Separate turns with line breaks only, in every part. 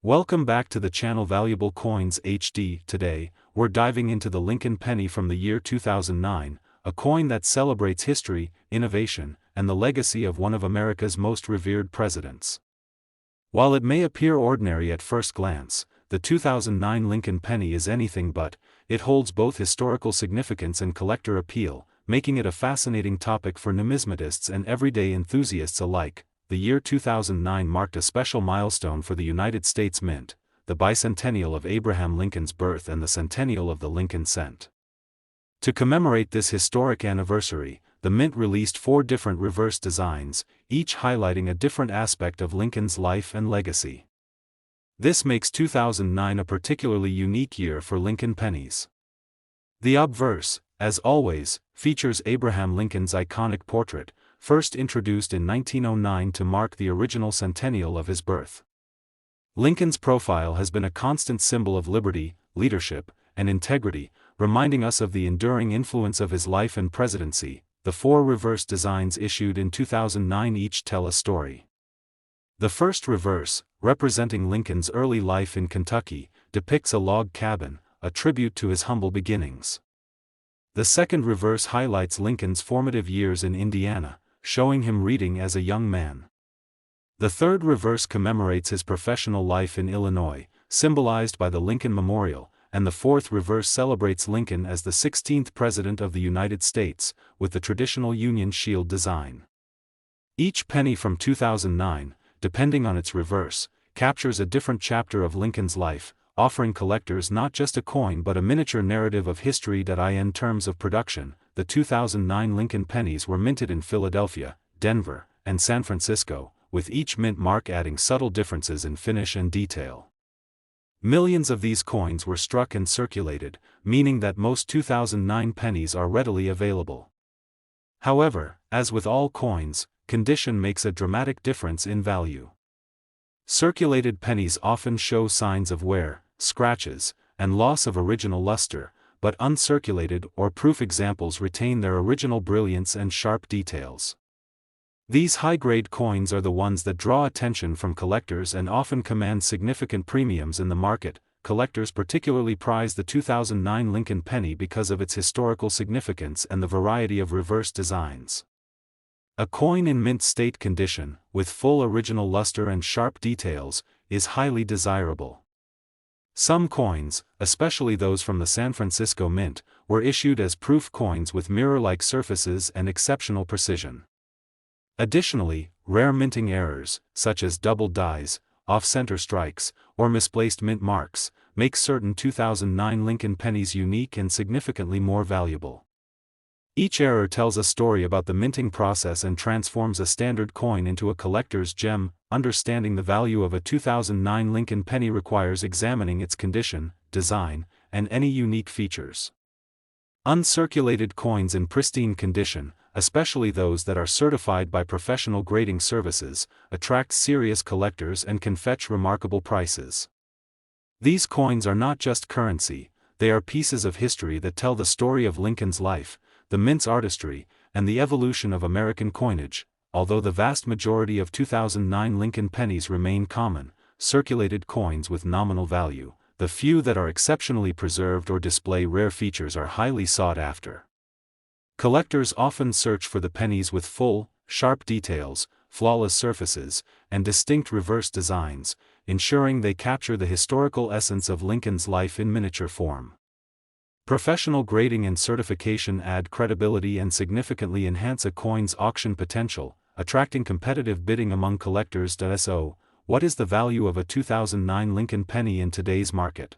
Welcome back to the channel Valuable Coins HD. Today, we're diving into the Lincoln penny from the year 2009, a coin that celebrates history, innovation, and the legacy of one of America's most revered presidents. While it may appear ordinary at first glance, the 2009 Lincoln penny is anything but. It holds both historical significance and collector appeal, making it a fascinating topic for numismatists and everyday enthusiasts alike. The year 2009 marked a special milestone for the United States Mint, the bicentennial of Abraham Lincoln's birth and the centennial of the Lincoln cent. To commemorate this historic anniversary, the Mint released 4 different reverse designs, each highlighting a different aspect of Lincoln's life and legacy. This makes 2009 a particularly unique year for Lincoln pennies. The obverse, as always, features Abraham Lincoln's iconic portrait, first introduced in 1909 to mark the original centennial of his birth. Lincoln's profile has been a constant symbol of liberty, leadership, and integrity, reminding us of the enduring influence of his life and presidency. The 4 reverse designs issued in 2009 each tell a story. The first reverse, representing Lincoln's early life in Kentucky, depicts a log cabin, a tribute to his humble beginnings. The second reverse highlights Lincoln's formative years in Indiana, showing him reading as a young man. The third reverse commemorates his professional life in Illinois, symbolized by the Lincoln Memorial, and the fourth reverse celebrates Lincoln as the 16th President of the United States, with the traditional Union Shield design. Each penny from 2009, depending on its reverse, captures a different chapter of Lincoln's life, offering collectors not just a coin but a miniature narrative of history. In terms of production, the 2009 Lincoln pennies were minted in Philadelphia, Denver, and San Francisco, with each mint mark adding subtle differences in finish and detail. Millions of these coins were struck and circulated, meaning that most 2009 pennies are readily available. However, as with all coins, condition makes a dramatic difference in value. Circulated pennies often show signs of wear, scratches, and loss of original luster, but uncirculated or proof examples retain their original brilliance and sharp details. These high-grade coins are the ones that draw attention from collectors and often command significant premiums in the market. Collectors particularly prize the 2009 Lincoln penny because of its historical significance and the variety of reverse designs. A coin in mint state condition, with full original luster and sharp details, is highly desirable. Some coins, especially those from the San Francisco Mint, were issued as proof coins with mirror-like surfaces and exceptional precision. Additionally, rare minting errors, such as double dies, off-center strikes, or misplaced mint marks, make certain 2009 Lincoln pennies unique and significantly more valuable. Each error tells a story about the minting process and transforms a standard coin into a collector's gem. Understanding the value of a 2009 Lincoln penny requires examining its condition, design, and any unique features. Uncirculated coins in pristine condition, especially those that are certified by professional grading services, attract serious collectors and can fetch remarkable prices. These coins are not just currency, they are pieces of history that tell the story of Lincoln's life, the mint's artistry, and the evolution of American coinage. Although the vast majority of 2009 Lincoln pennies remain common, circulated coins with nominal value, the few that are exceptionally preserved or display rare features are highly sought after. Collectors often search for the pennies with full, sharp details, flawless surfaces, and distinct reverse designs, ensuring they capture the historical essence of Lincoln's life in miniature form. Professional grading and certification add credibility and significantly enhance a coin's auction potential, attracting competitive bidding among collectors. So, what is the value of a 2009 Lincoln penny in today's market?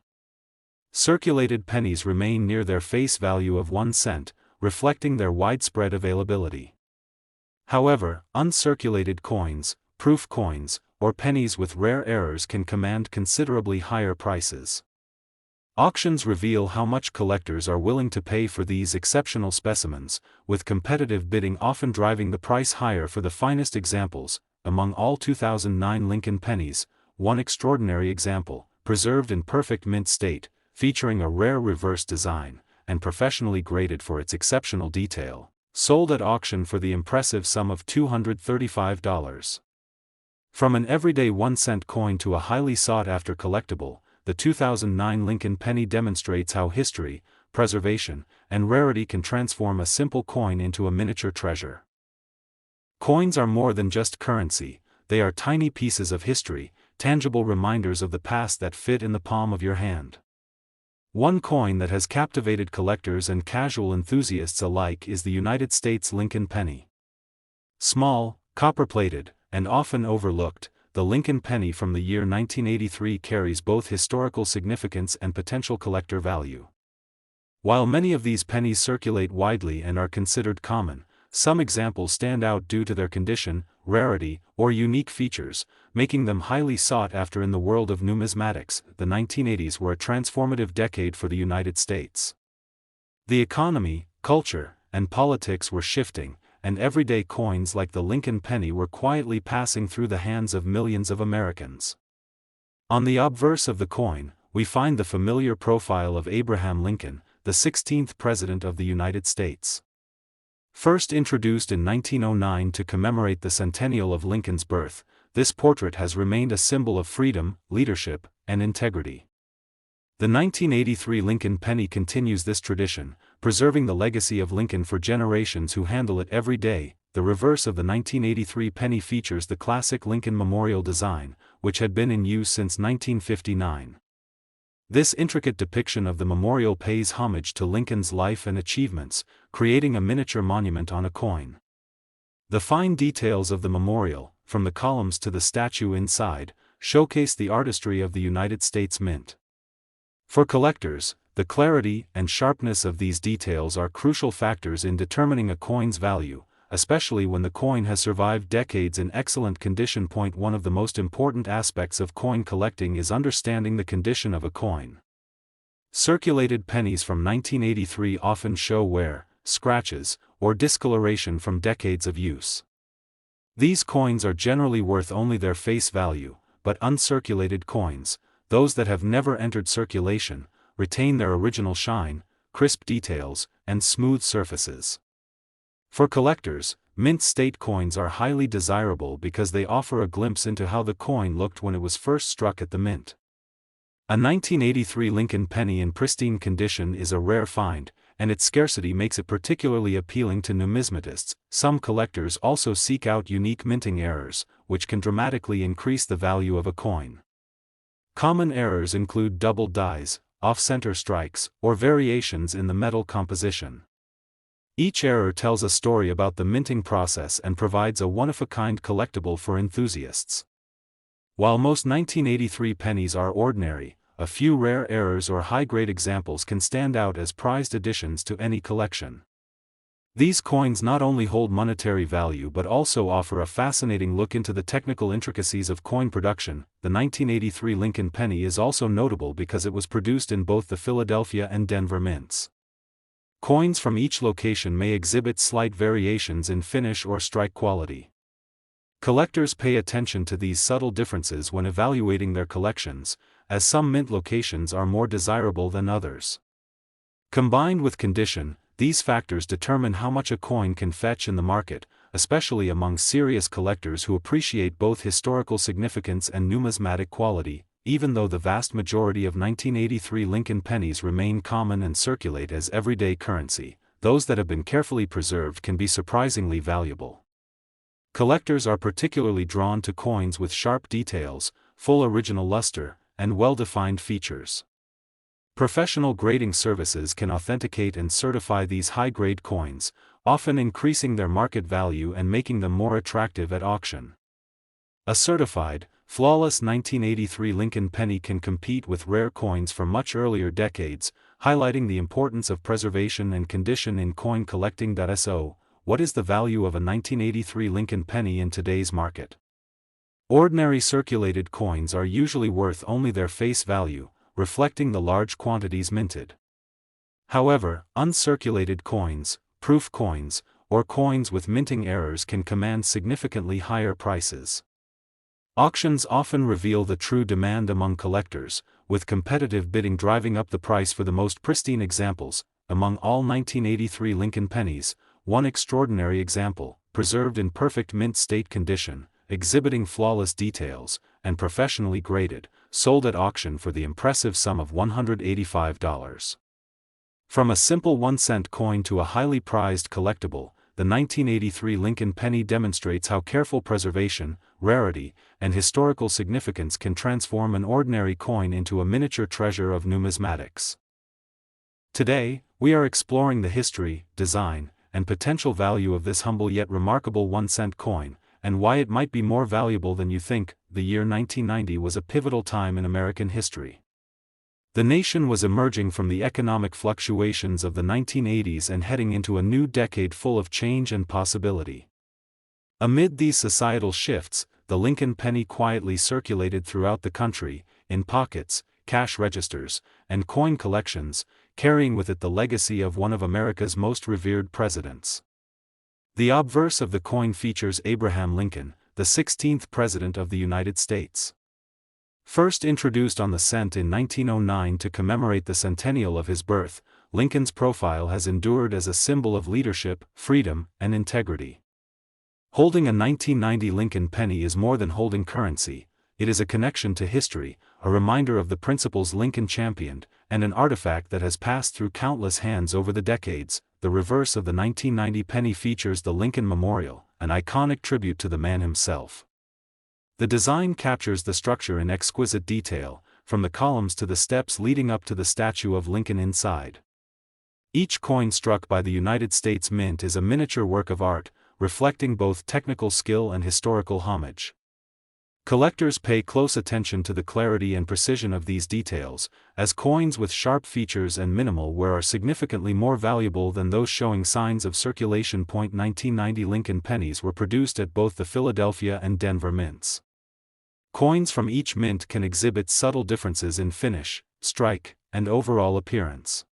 Circulated pennies remain near their face value of 1 cent, reflecting their widespread availability. However, uncirculated coins, proof coins, or pennies with rare errors can command considerably higher prices. Auctions reveal how much collectors are willing to pay for these exceptional specimens, with competitive bidding often driving the price higher for the finest examples. Among all 2009 Lincoln pennies, one extraordinary example, preserved in perfect mint state, featuring a rare reverse design, and professionally graded for its exceptional detail, sold at auction for the impressive sum of $235. From an everyday 1-cent coin to a highly sought-after collectible, the 2009 Lincoln penny demonstrates how history, preservation, and rarity can transform a simple coin into a miniature treasure. Coins are more than just currency, they are tiny pieces of history, tangible reminders of the past that fit in the palm of your hand. One coin that has captivated collectors and casual enthusiasts alike is the United States Lincoln penny. Small, copper-plated, and often overlooked, the Lincoln penny from the year 1983 carries both historical significance and potential collector value. While many of these pennies circulate widely and are considered common, some examples stand out due to their condition, rarity, or unique features, making them highly sought after in the world of numismatics. The 1980s were a transformative decade for the United States. The economy, culture, and politics were shifting, and everyday coins like the Lincoln penny were quietly passing through the hands of millions of Americans. On the obverse of the coin, we find the familiar profile of Abraham Lincoln, the 16th President of the United States. First introduced in 1909 to commemorate the centennial of Lincoln's birth, this portrait has remained a symbol of freedom, leadership, and integrity. The 1983 Lincoln penny continues this tradition, preserving the legacy of Lincoln for generations who handle it every day. The reverse of the 1983 penny features the classic Lincoln Memorial design, which had been in use since 1959. This intricate depiction of the memorial pays homage to Lincoln's life and achievements, creating a miniature monument on a coin. The fine details of the memorial, from the columns to the statue inside, showcase the artistry of the United States Mint. For collectors, the clarity and sharpness of these details are crucial factors in determining a coin's value, especially when the coin has survived decades in excellent condition. One of the most important aspects of coin collecting is understanding the condition of a coin. Circulated pennies from 1983 often show wear, scratches, or discoloration from decades of use. These coins are generally worth only their face value, but uncirculated coins, those that have never entered circulation, retain their original shine, crisp details, and smooth surfaces. For collectors, mint state coins are highly desirable because they offer a glimpse into how the coin looked when it was first struck at the mint. A 1983 Lincoln penny in pristine condition is a rare find, and its scarcity makes it particularly appealing to numismatists. Some collectors also seek out unique minting errors, which can dramatically increase the value of a coin. Common errors include double dies, off-center strikes, or variations in the metal composition. Each error tells a story about the minting process and provides a one-of-a-kind collectible for enthusiasts. While most 1983 pennies are ordinary, a few rare errors or high-grade examples can stand out as prized additions to any collection. These coins not only hold monetary value but also offer a fascinating look into the technical intricacies of coin production. The 1983 Lincoln penny is also notable because it was produced in both the Philadelphia and Denver mints. Coins from each location may exhibit slight variations in finish or strike quality. Collectors pay attention to these subtle differences when evaluating their collections, as some mint locations are more desirable than others. Combined with condition, these factors determine how much a coin can fetch in the market, especially among serious collectors who appreciate both historical significance and numismatic quality. Even though the vast majority of 1983 Lincoln pennies remain common and circulate as everyday currency, those that have been carefully preserved can be surprisingly valuable. Collectors are particularly drawn to coins with sharp details, full original luster, and well-defined features. Professional grading services can authenticate and certify these high-grade coins, often increasing their market value and making them more attractive at auction. A certified, flawless 1983 Lincoln penny can compete with rare coins from much earlier decades, highlighting the importance of preservation and condition in coin collecting. So, what is the value of a 1983 Lincoln penny in today's market? Ordinary circulated coins are usually worth only their face value, reflecting the large quantities minted. However, uncirculated coins, proof coins, or coins with minting errors can command significantly higher prices. Auctions often reveal the true demand among collectors, with competitive bidding driving up the price for the most pristine examples. Among all 1983 Lincoln pennies, one extraordinary example, preserved in perfect mint state condition, exhibiting flawless details, and professionally graded, sold at auction for the impressive sum of $185. From a simple 1-cent coin to a highly prized collectible, the 1983 Lincoln penny demonstrates how careful preservation, rarity, and historical significance can transform an ordinary coin into a miniature treasure of numismatics. Today, we are exploring the history, design, and potential value of this humble yet remarkable 1-cent coin, and why it might be more valuable than you think. The year 1990 was a pivotal time in American history. The nation was emerging from the economic fluctuations of the 1980s and heading into a new decade full of change and possibility. Amid these societal shifts, the Lincoln penny quietly circulated throughout the country, in pockets, cash registers, and coin collections, carrying with it the legacy of one of America's most revered presidents. The obverse of the coin features Abraham Lincoln, the 16th President of the United States. First introduced on the cent in 1909 to commemorate the centennial of his birth, Lincoln's profile has endured as a symbol of leadership, freedom, and integrity. Holding a 1990 Lincoln penny is more than holding currency. It is a connection to history, a reminder of the principles Lincoln championed, and an artifact that has passed through countless hands over the decades. The reverse of the 1990 penny features the Lincoln Memorial, an iconic tribute to the man himself. The design captures the structure in exquisite detail, from the columns to the steps leading up to the statue of Lincoln inside. Each coin struck by the United States Mint is a miniature work of art, reflecting both technical skill and historical homage. Collectors pay close attention to the clarity and precision of these details, as coins with sharp features and minimal wear are significantly more valuable than those showing signs of circulation. 1990 Lincoln pennies were produced at both the Philadelphia and Denver mints. Coins from each mint can exhibit subtle differences in finish, strike, and overall appearance.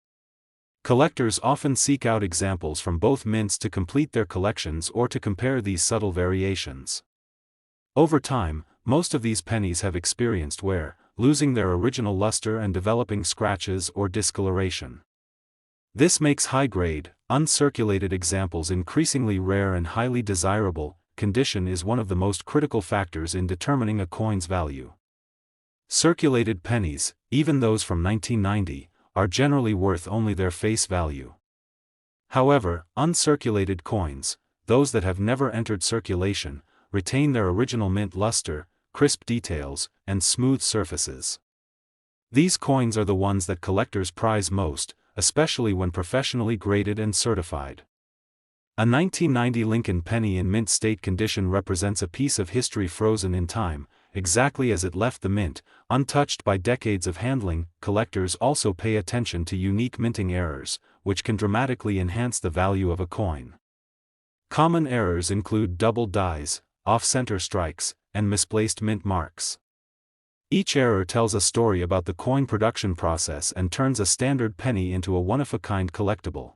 Collectors often seek out examples from both mints to complete their collections or to compare these subtle variations. Over time, most of these pennies have experienced wear, losing their original luster and developing scratches or discoloration. This makes high-grade, uncirculated examples increasingly rare and highly desirable. Condition is one of the most critical factors in determining a coin's value. Circulated pennies, even those from 1990, are generally worth only their face value. However, uncirculated coins, those that have never entered circulation, retain their original mint luster, crisp details, and smooth surfaces. These coins are the ones that collectors prize most, especially when professionally graded and certified. A 1990 Lincoln penny in mint state condition represents a piece of history frozen in time, exactly as it left the mint, untouched by decades of handling. Collectors also pay attention to unique minting errors, which can dramatically enhance the value of a coin. Common errors include double dies, off-center strikes, and misplaced mint marks. Each error tells a story about the coin production process and turns a standard penny into a one-of-a-kind collectible.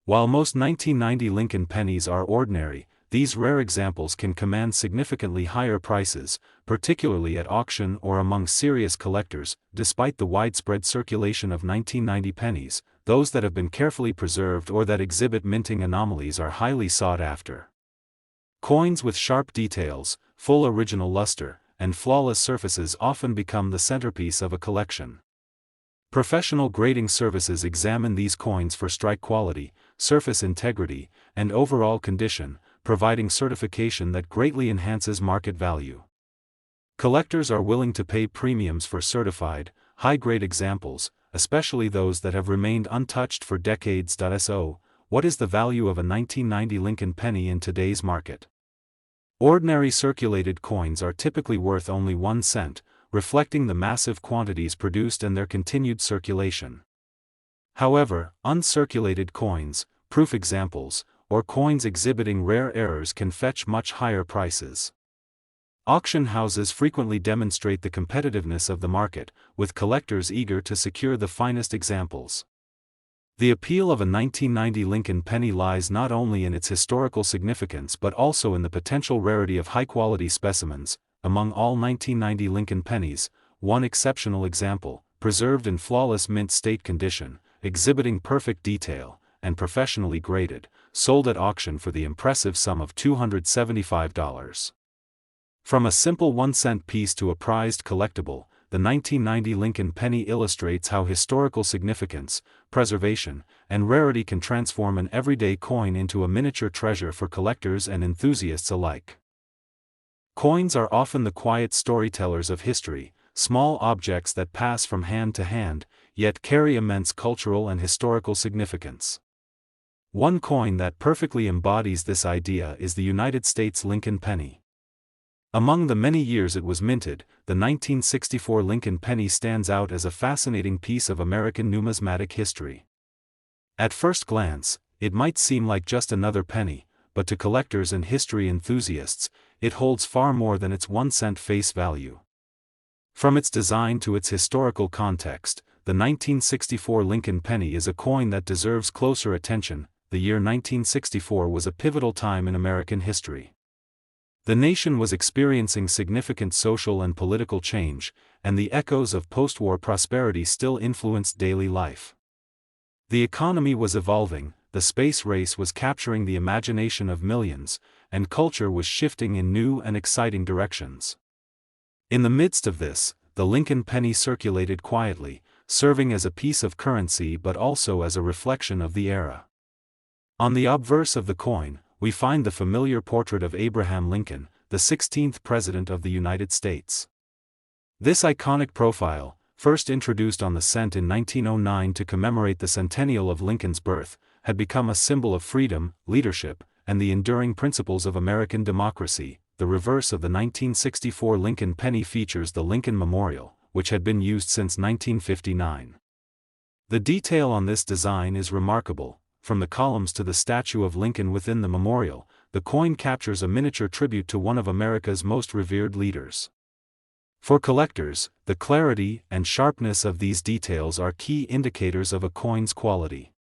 While most 1990 Lincoln pennies are ordinary, these rare examples can command significantly higher prices, particularly at auction or among serious collectors. Despite the widespread circulation of 1990 pennies, those that have been carefully preserved or that exhibit minting anomalies are highly sought after. Coins with sharp details, full original luster, and flawless surfaces often become the centerpiece of a collection. Professional grading services examine these coins for strike quality, surface integrity, and overall condition, providing certification that greatly enhances market value. Collectors are willing to pay premiums for certified, high-grade examples, especially those that have remained untouched for decades. So, what is the value of a 1990 Lincoln penny in today's market? Ordinary circulated coins are typically worth only 1 cent, reflecting the massive quantities produced and their continued circulation. However, uncirculated coins, proof examples, or coins exhibiting rare errors can fetch much higher prices. Auction houses frequently demonstrate the competitiveness of the market, with collectors eager to secure the finest examples. The appeal of a 1990 Lincoln penny lies not only in its historical significance but also in the potential rarity of high-quality specimens. Among all 1990 Lincoln pennies, one exceptional example, preserved in flawless mint state condition, exhibiting perfect detail, and professionally graded, sold at auction for the impressive sum of $275. From a simple 1-cent piece to a prized collectible, the 1990 Lincoln penny illustrates how historical significance, preservation, and rarity can transform an everyday coin into a miniature treasure for collectors and enthusiasts alike. Coins are often the quiet storytellers of history, small objects that pass from hand to hand, yet carry immense cultural and historical significance. One coin that perfectly embodies this idea is the United States Lincoln penny. Among the many years it was minted, the 1964 Lincoln penny stands out as a fascinating piece of American numismatic history. At first glance, it might seem like just another penny, but to collectors and history enthusiasts, it holds far more than its 1-cent face value. From its design to its historical context, the 1964 Lincoln penny is a coin that deserves closer attention. The year 1964 was a pivotal time in American history. The nation was experiencing significant social and political change, and the echoes of post-war prosperity still influenced daily life. The economy was evolving, the space race was capturing the imagination of millions, and culture was shifting in new and exciting directions. In the midst of this, the Lincoln penny circulated quietly, serving as a piece of currency but also as a reflection of the era. On the obverse of the coin, we find the familiar portrait of Abraham Lincoln, the 16th President of the United States. This iconic profile, first introduced on the cent in 1909 to commemorate the centennial of Lincoln's birth, had become a symbol of freedom, leadership, and the enduring principles of American democracy. The reverse of the 1964 Lincoln penny features the Lincoln Memorial, which had been used since 1959. The detail on this design is remarkable. From the columns to the statue of Lincoln within the memorial, the coin captures a miniature tribute to one of America's most revered leaders. For collectors, the clarity and sharpness of these details are key indicators of a coin's quality.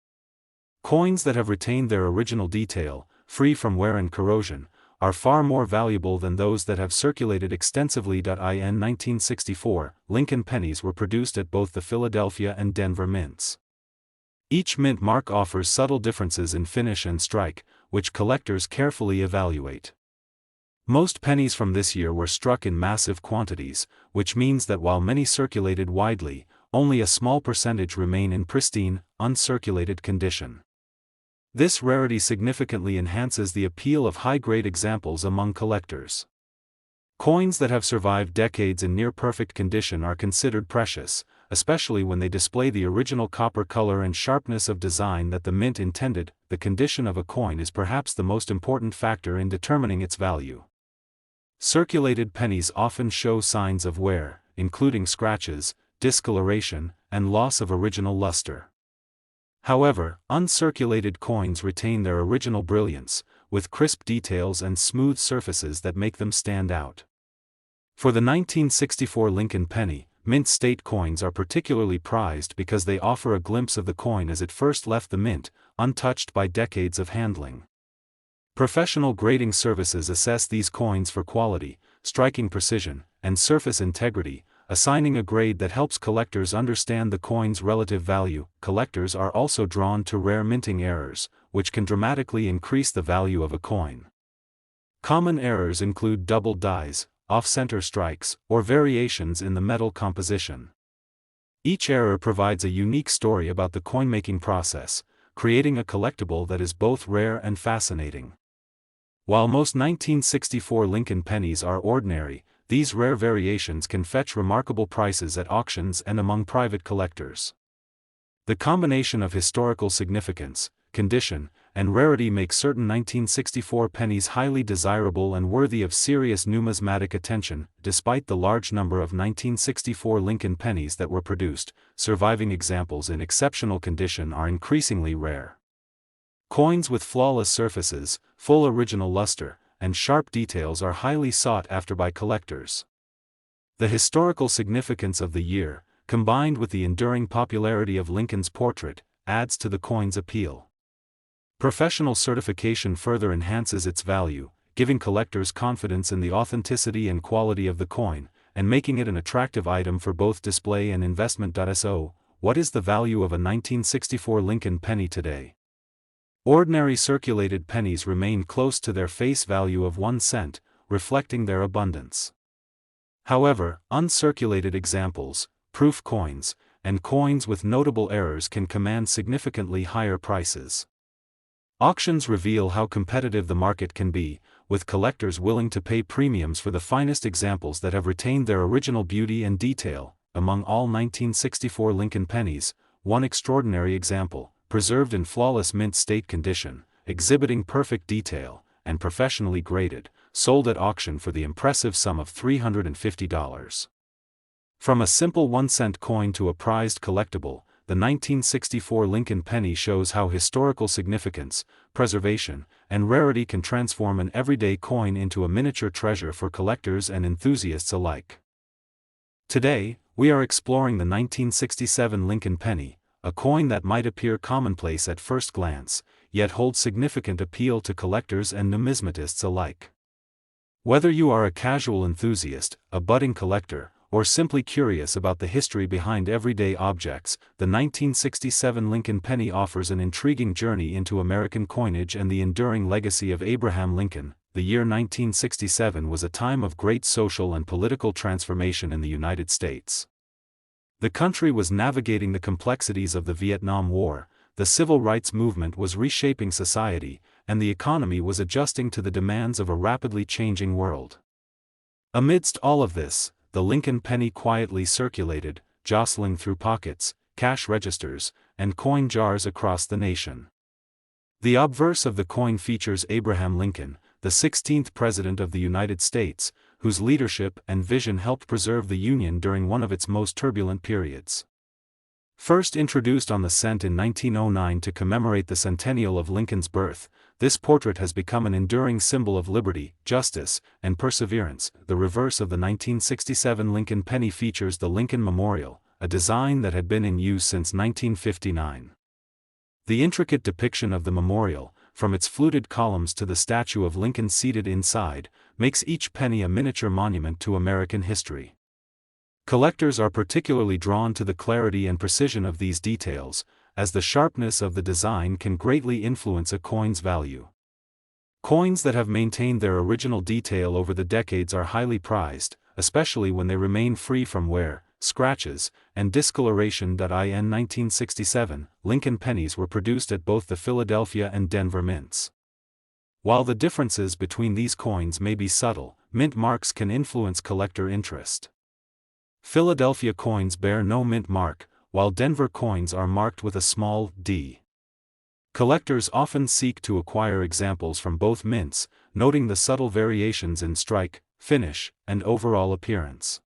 Coins that have retained their original detail, free from wear and corrosion, are far more valuable than those that have circulated extensively. In 1964, Lincoln pennies were produced at both the Philadelphia and Denver mints. Each mint mark offers subtle differences in finish and strike, which collectors carefully evaluate. Most pennies from this year were struck in massive quantities, which means that while many circulated widely, only a small percentage remain in pristine, uncirculated condition. This rarity significantly enhances the appeal of high-grade examples among collectors. Coins that have survived decades in near-perfect condition are considered precious, especially when they display the original copper color and sharpness of design that the mint intended. The condition of a coin is perhaps the most important factor in determining its value. Circulated pennies often show signs of wear, including scratches, discoloration, and loss of original luster. However, uncirculated coins retain their original brilliance, with crisp details and smooth surfaces that make them stand out. For the 1964 Lincoln penny, mint state coins are particularly prized because they offer a glimpse of the coin as it first left the mint, untouched by decades of handling. Professional grading services assess these coins for quality, striking precision, and surface integrity, assigning a grade that helps collectors understand the coin's relative value. Collectors are also drawn to rare minting errors, which can dramatically increase the value of a coin. Common errors include double dies, off-center strikes, or variations in the metal composition. Each error provides a unique story about the coin-making process, creating a collectible that is both rare and fascinating. While most 1964 Lincoln pennies are ordinary, these rare variations can fetch remarkable prices at auctions and among private collectors. The combination of historical significance, condition, and rarity makes certain 1964 pennies highly desirable and worthy of serious numismatic attention. Despite the large number of 1964 Lincoln pennies that were produced, surviving examples in exceptional condition are increasingly rare. Coins with flawless surfaces, full original luster, and sharp details are highly sought after by collectors. The historical significance of the year, combined with the enduring popularity of Lincoln's portrait, adds to the coin's appeal. Professional certification further enhances its value, giving collectors confidence in the authenticity and quality of the coin, and making it an attractive item for both display and investment. So, what is the value of a 1964 Lincoln penny today? Ordinary circulated pennies remain close to their face value of 1 cent, reflecting their abundance. However, uncirculated examples, proof coins, and coins with notable errors can command significantly higher prices. Auctions reveal how competitive the market can be, with collectors willing to pay premiums for the finest examples that have retained their original beauty and detail. Among all 1964 Lincoln pennies, one extraordinary example, preserved in flawless mint state condition, exhibiting perfect detail, and professionally graded, sold at auction for the impressive sum of $350. From a simple 1-cent coin to a prized collectible, the 1964 Lincoln penny shows how historical significance, preservation, and rarity can transform an everyday coin into a miniature treasure for collectors and enthusiasts alike. Today, we are exploring the 1967 Lincoln penny, a coin that might appear commonplace at first glance, yet holds significant appeal to collectors and numismatists alike. Whether you are a casual enthusiast, a budding collector, or simply curious about the history behind everyday objects, the 1967 Lincoln penny offers an intriguing journey into American coinage and the enduring legacy of Abraham Lincoln. The year 1967 was a time of great social and political transformation in the United States. The country was navigating the complexities of the Vietnam War, the civil rights movement was reshaping society, and the economy was adjusting to the demands of a rapidly changing world. Amidst all of this, the Lincoln penny quietly circulated, jostling through pockets, cash registers, and coin jars across the nation. The obverse of the coin features Abraham Lincoln, the 16th President of the United States, whose leadership and vision helped preserve the Union during one of its most turbulent periods. First introduced on the cent in 1909 to commemorate the centennial of Lincoln's birth, this portrait has become an enduring symbol of liberty, justice, and perseverance. The reverse of the 1967 Lincoln penny features the Lincoln Memorial, a design that had been in use since 1959. The intricate depiction of the memorial, from its fluted columns to the statue of Lincoln seated inside, makes each penny a miniature monument to American history. Collectors are particularly drawn to the clarity and precision of these details, as the sharpness of the design can greatly influence a coin's value. Coins that have maintained their original detail over the decades are highly prized, especially when they remain free from wear, scratches, and discoloration. In 1967, Lincoln pennies were produced at both the Philadelphia and Denver mints. While the differences between these coins may be subtle, mint marks can influence collector interest. Philadelphia coins bear no mint mark, while Denver coins are marked with a small d. Collectors often seek to acquire examples from both mints, noting the subtle variations in strike, finish, and overall appearance.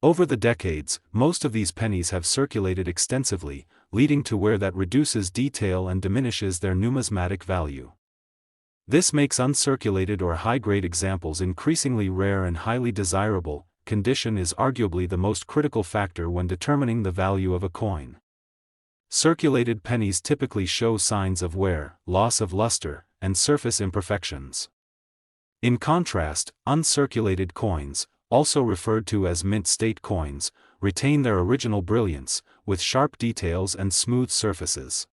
Over the decades, most of these pennies have circulated extensively, leading to wear that reduces detail and diminishes their numismatic value. This makes uncirculated or high-grade examples increasingly rare and highly desirable. Condition is arguably the most critical factor when determining the value of a coin. Circulated pennies typically show signs of wear, loss of luster, and surface imperfections. In contrast, uncirculated coins, also referred to as mint state coins, retain their original brilliance, with sharp details and smooth surfaces.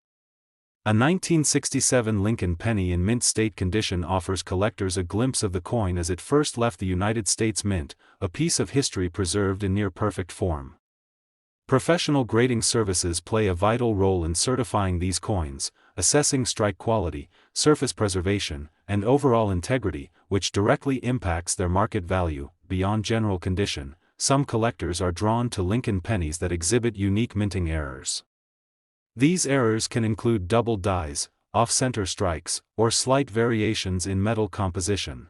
A 1967 Lincoln penny in mint state condition offers collectors a glimpse of the coin as it first left the United States Mint, a piece of history preserved in near-perfect form. Professional grading services play a vital role in certifying these coins, assessing strike quality, surface preservation, and overall integrity, which directly impacts their market value. Beyond general condition, some collectors are drawn to Lincoln pennies that exhibit unique minting errors. These errors can include double dies, off-center strikes, or slight variations in metal composition.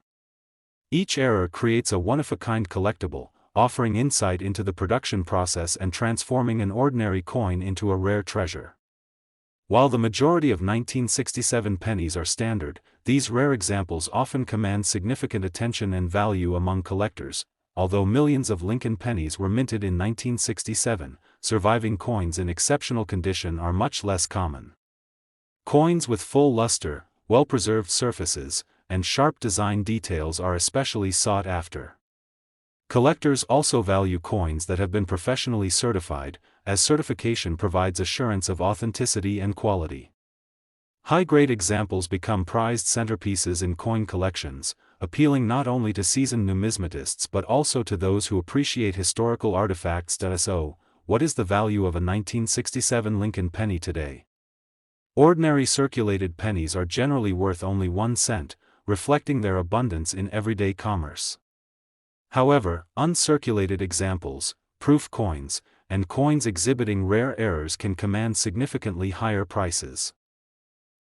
Each error creates a one-of-a-kind collectible, offering insight into the production process and transforming an ordinary coin into a rare treasure. While the majority of 1967 pennies are standard, these rare examples often command significant attention and value among collectors. Although millions of Lincoln pennies were minted in 1967, surviving coins in exceptional condition are much less common. Coins with full luster, well-preserved surfaces, and sharp design details are especially sought after. Collectors also value coins that have been professionally certified, as certification provides assurance of authenticity and quality. High-grade examples become prized centerpieces in coin collections, appealing not only to seasoned numismatists but also to those who appreciate historical artifacts. So, what is the value of a 1967 Lincoln penny today? Ordinary circulated pennies are generally worth only 1 cent, reflecting their abundance in everyday commerce. However, uncirculated examples, proof coins, and coins exhibiting rare errors can command significantly higher prices.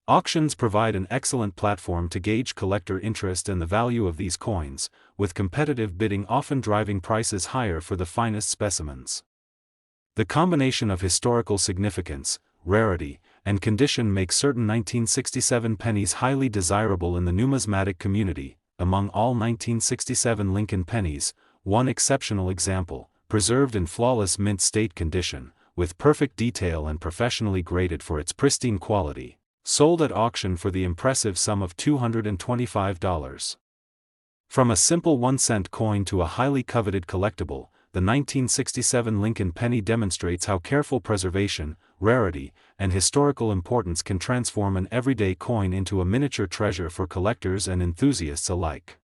Auctions provide an excellent platform to gauge collector interest and the value of these coins, with competitive bidding often driving prices higher for the finest specimens. The combination of historical significance, rarity, and condition makes certain 1967 pennies highly desirable in the numismatic community. Among all 1967 Lincoln pennies, one exceptional example, preserved in flawless mint state condition, with perfect detail and professionally graded for its pristine quality, sold at auction for the impressive sum of $225. From a simple 1-cent coin to a highly coveted collectible, the 1967 Lincoln penny demonstrates how careful preservation, rarity, and historical importance can transform an everyday coin into a miniature treasure for collectors and enthusiasts alike.